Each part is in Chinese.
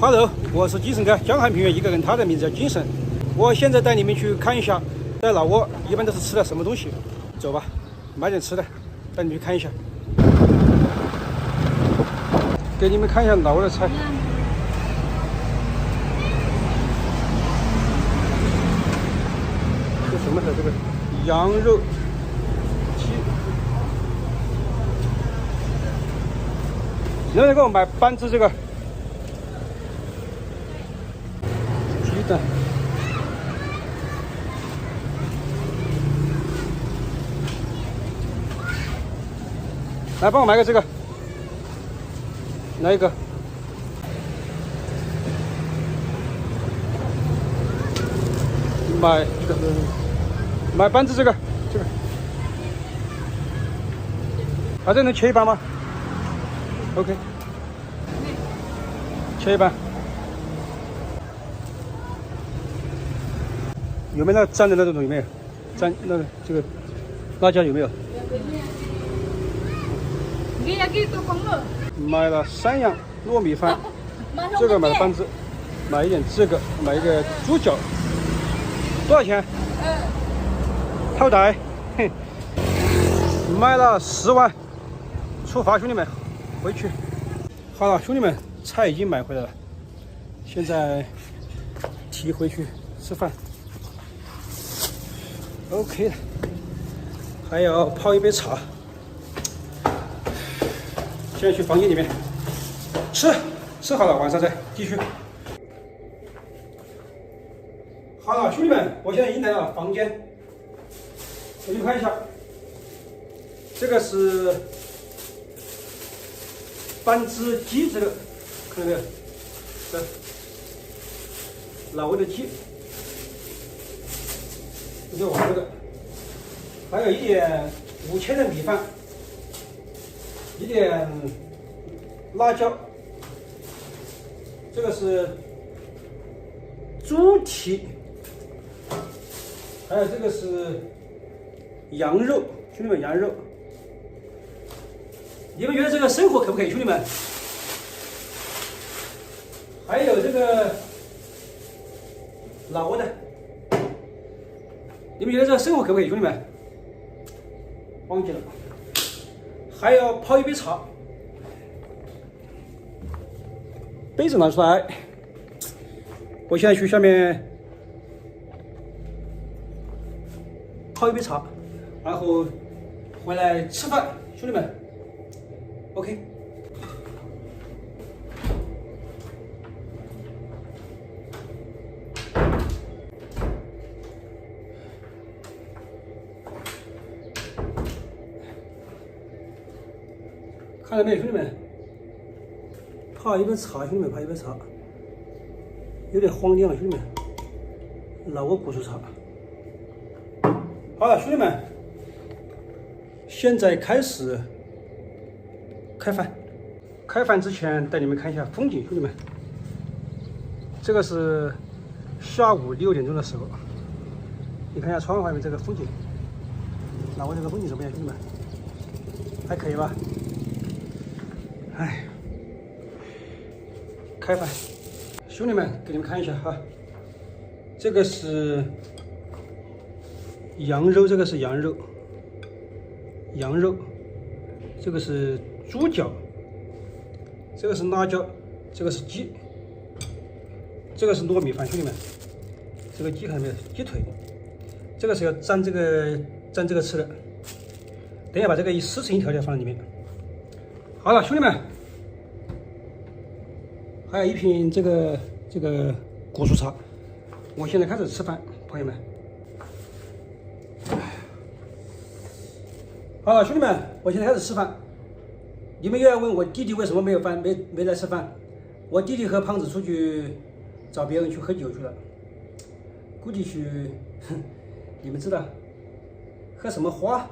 哈喽，我是精神哥，江汉平原一个人，他的名字叫精神。我现在带你们去看一下，在老挝一般都是吃的什么东西。走吧，买点吃的，带你们去看一下。给你们看一下老挝的菜。这什么菜？这个羊肉鸡。能不能给我买半只这个？鸡蛋。来，帮我买个这个。来一个。买一个，买半只这个，把这能切一半吗 ？OK， 切一半。有没有那蘸的那种？有没有？蘸那个这个辣椒有没有？买了3样糯米饭，这个买了半只，买一点这个，买一个猪脚，多少钱？套袋，买了10万，出发，兄弟们，回去。好了，兄弟们，菜已经买回来了，现在提回去吃饭。OK 了，还要泡一杯茶。现在去房间里面吃好了，晚上再继续。好了，兄弟们，我现在已经来到房间，给你们看一下，这个是半只鸡，这个看到没有？这老挝的鸡，这是我这个，还有一点5000的米饭。一点辣椒，这个是猪蹄，还有这个是羊肉，兄弟们，羊肉，你们觉得这个生活可不可以，兄弟们？还有这个老挝的，你们觉得这个生活可不可以，兄弟们？忘记了。还要泡一杯茶，杯子拿出来。我现在去下面泡一杯茶，然后回来吃饭，兄弟们。OK。看到没有，兄弟们？泡一杯茶，兄弟们，泡一杯茶，有点荒凉了，兄弟们。老挝古树茶。好了，兄弟们，现在开始开饭。开饭之前带你们看一下风景，兄弟们。这个是下午6点钟的时候，你看一下窗外面这个风景。老挝这个风景怎么样，兄弟们？还可以吧？哎，开饭，兄弟们，给你们看一下哈，这个是羊肉，这个是羊肉，这个是猪脚，这个是辣椒，这个是鸡，这个是糯米饭，兄弟们，这个鸡看到没有？鸡腿，这个是要蘸这个吃的，等一下把这个撕成一条条放在里面。好了，兄弟们，还有一瓶这个古树茶。我现在开始吃饭，朋友们。好了，兄弟们，我现在开始吃饭。你们又要问我弟弟为什么没有没来吃饭？我弟弟和胖子出去找别人去喝酒去了，估计去，你们知道，喝什么花，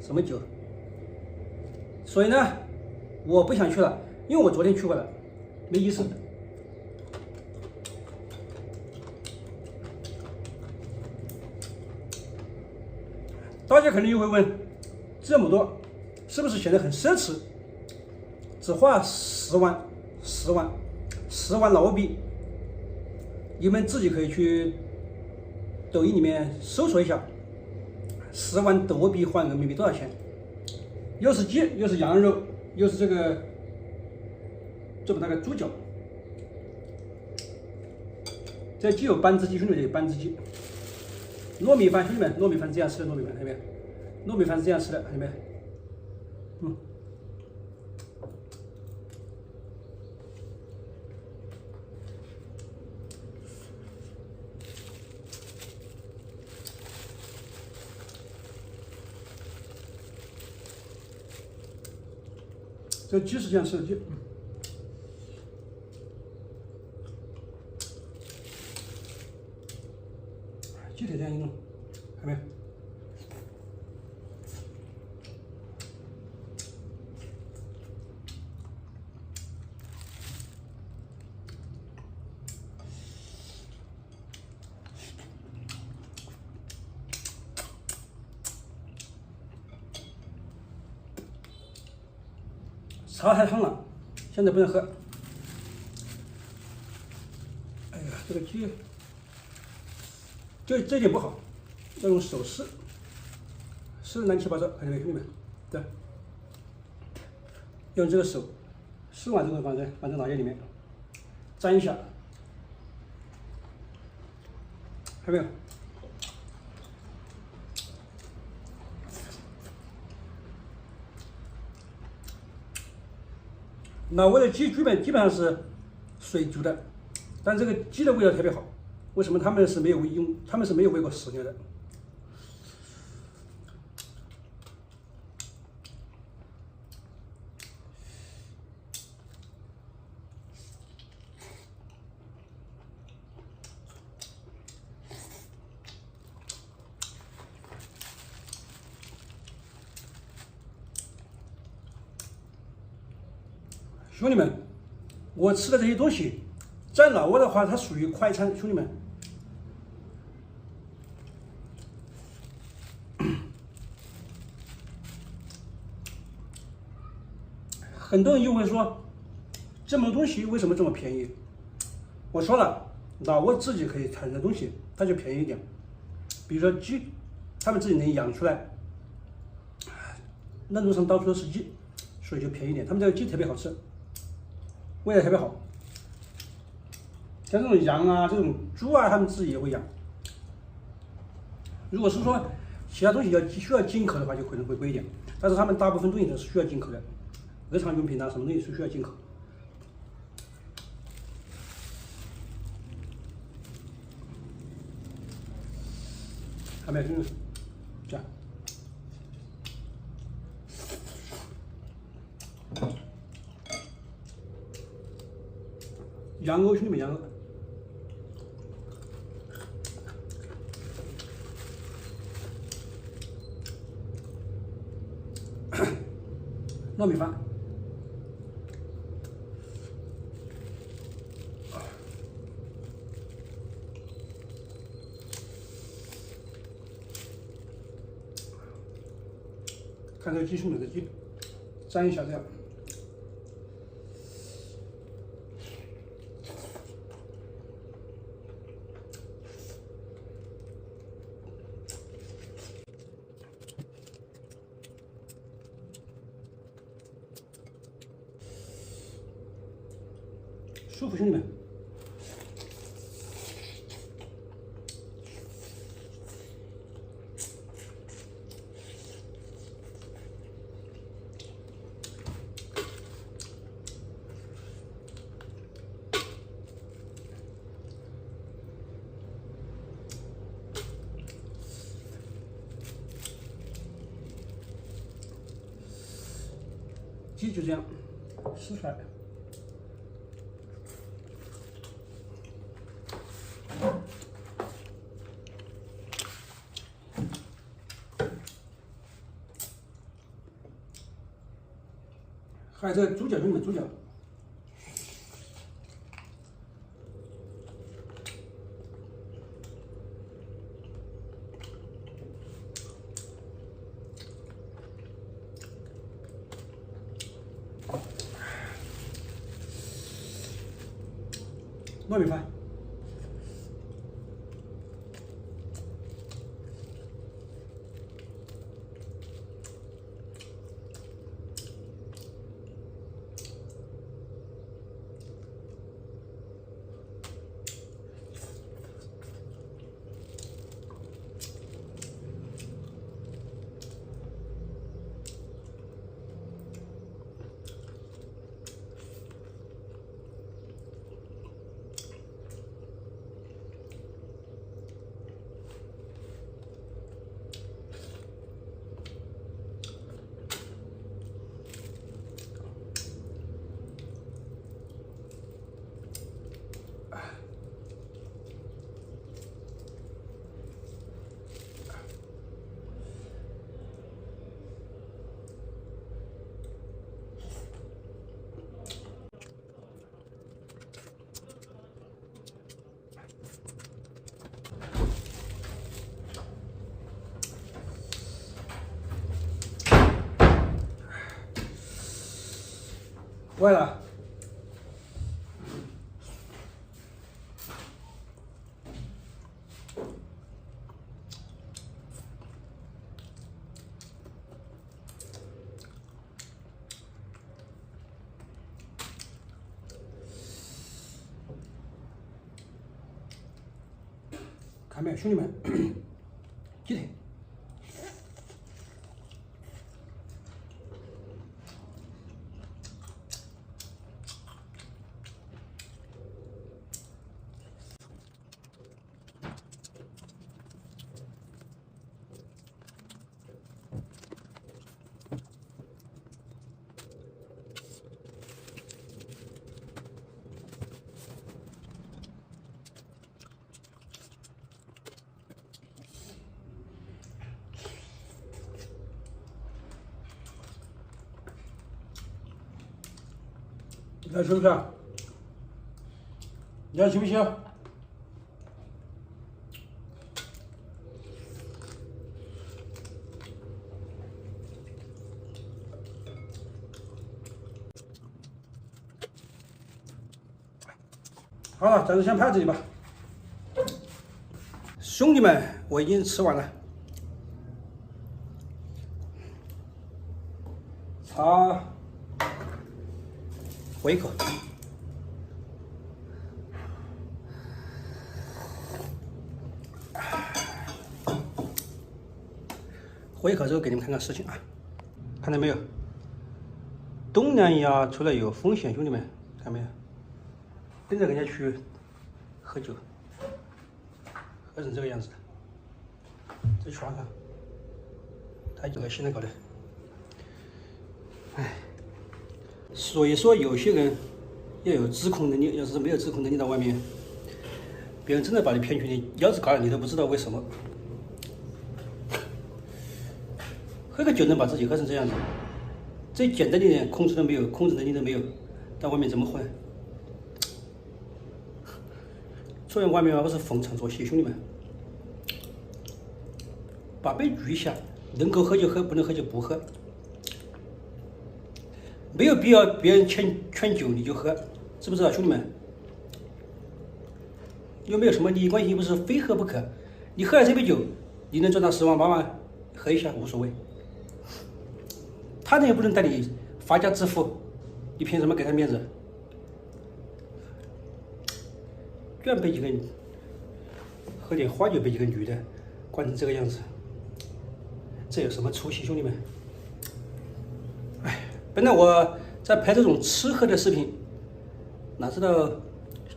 什么酒。所以呢，我不想去了，因为我昨天去过了，没意思。大家肯定又会问，这么多，是不是显得很奢侈？只花10万， 4碗烙饼，你们自己可以去抖音里面搜索一下，4碗豆皮换人民币多少钱？又是鸡，又是羊肉，又是这么大个猪脚。这鸡有班子鸡，兄弟们，有班子鸡。糯米饭，兄弟们，糯米饭是这样吃的，糯米饭看见没？糯米饭是这样吃的，看见没？这鸡是这样吃的鸡。鸡腿这样一弄，看没？茶太烫了，现在不能喝。哎呀，这个鸡，这点不好，要用手撕，撕的乱七八糟，看见没，兄弟们？对，用这个手撕完之后放在拿捏里面，沾一下，看到没有？老挝的鸡基本上是水煮的，但这个鸡的味道特别好。为什么他们是没有喂过饲料的？兄弟们，我吃的这些东西，在老挝的话，它属于快餐。兄弟们，很多人就会说，这么多东西为什么这么便宜？我说了，老挝自己可以产生的东西，它就便宜一点。比如说鸡，他们自己能养出来，那路上到处都是鸡，所以就便宜一点。他们这个鸡特别好吃。味道特别好，像这种羊啊、这种猪啊，他们自己也会养。如果是说其他东西需要进口的话，就可能会贵一点。但是他们大部分东西都是需要进口的，日常用品啊，什么东西是需要进口。还没有，这样。羊肉，兄弟们，羊肉，糯米饭，看这个鸡，兄弟，这鸡，沾一下这样。舒服，兄弟们。鸡就这样撕出来。还有这个猪脚，兄弟们，猪脚。糯米饭。歪了。看没，兄弟们，鸡腿。你看是不是？你看行不行？好了，暂时先拍这里吧。兄弟们，我已经吃完了。茶，喝一口。喝一口之后给你们看看事情啊，看到没有？东南亚出来有风险，兄弟们，看到没有？跟着人家去喝酒，喝成这个样子，这全上，太恶心了搞的。哎，所以说有些人要有自控能力，要是没有自控能力到外面，别人真的把你骗去，你腰子嘎了，你都不知道为什么。喝个酒能把自己喝成这样子，最简单的一点控制都没有，控制能力都没有，到外面怎么混？出来外面不是逢场作戏，兄弟们，把杯举一下，能够喝就喝，不能喝就不喝，没有必要别人劝酒你就喝，知不知道，兄弟们？又没有什么利益关系，又不是非喝不可。你喝了这杯酒，你能赚到10万8万，喝一下无所谓。他呢也不能带你发家致富，你凭什么给他面子？居然被几个喝点花酒被几个女的灌成这个样子，这有什么出息，兄弟们？哎，本来我在拍这种吃喝的视频，哪知道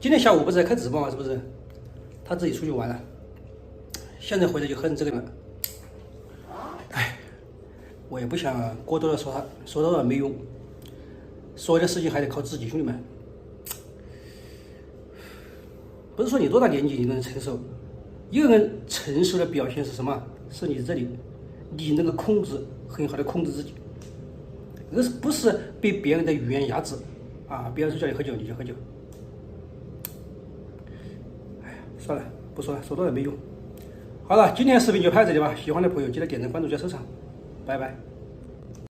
今天下午不是在开直播吗？是不是？他自己出去玩了，现在回来就喝成这个了。哎，我也不想过多的说他，说多了没用，所有的事情还得靠自己，兄弟们。不是说你多大年纪你能承受，一个人成熟的表现是什么？是你这里，你能够控制，很好的控制自己，而不是被别人的语言压制啊！别人说叫你喝酒你就喝酒。哎呀，算了，不说了，说多了没用。好了，今天视频就拍这里吧，喜欢的朋友记得点赞、关注加收藏，拜拜。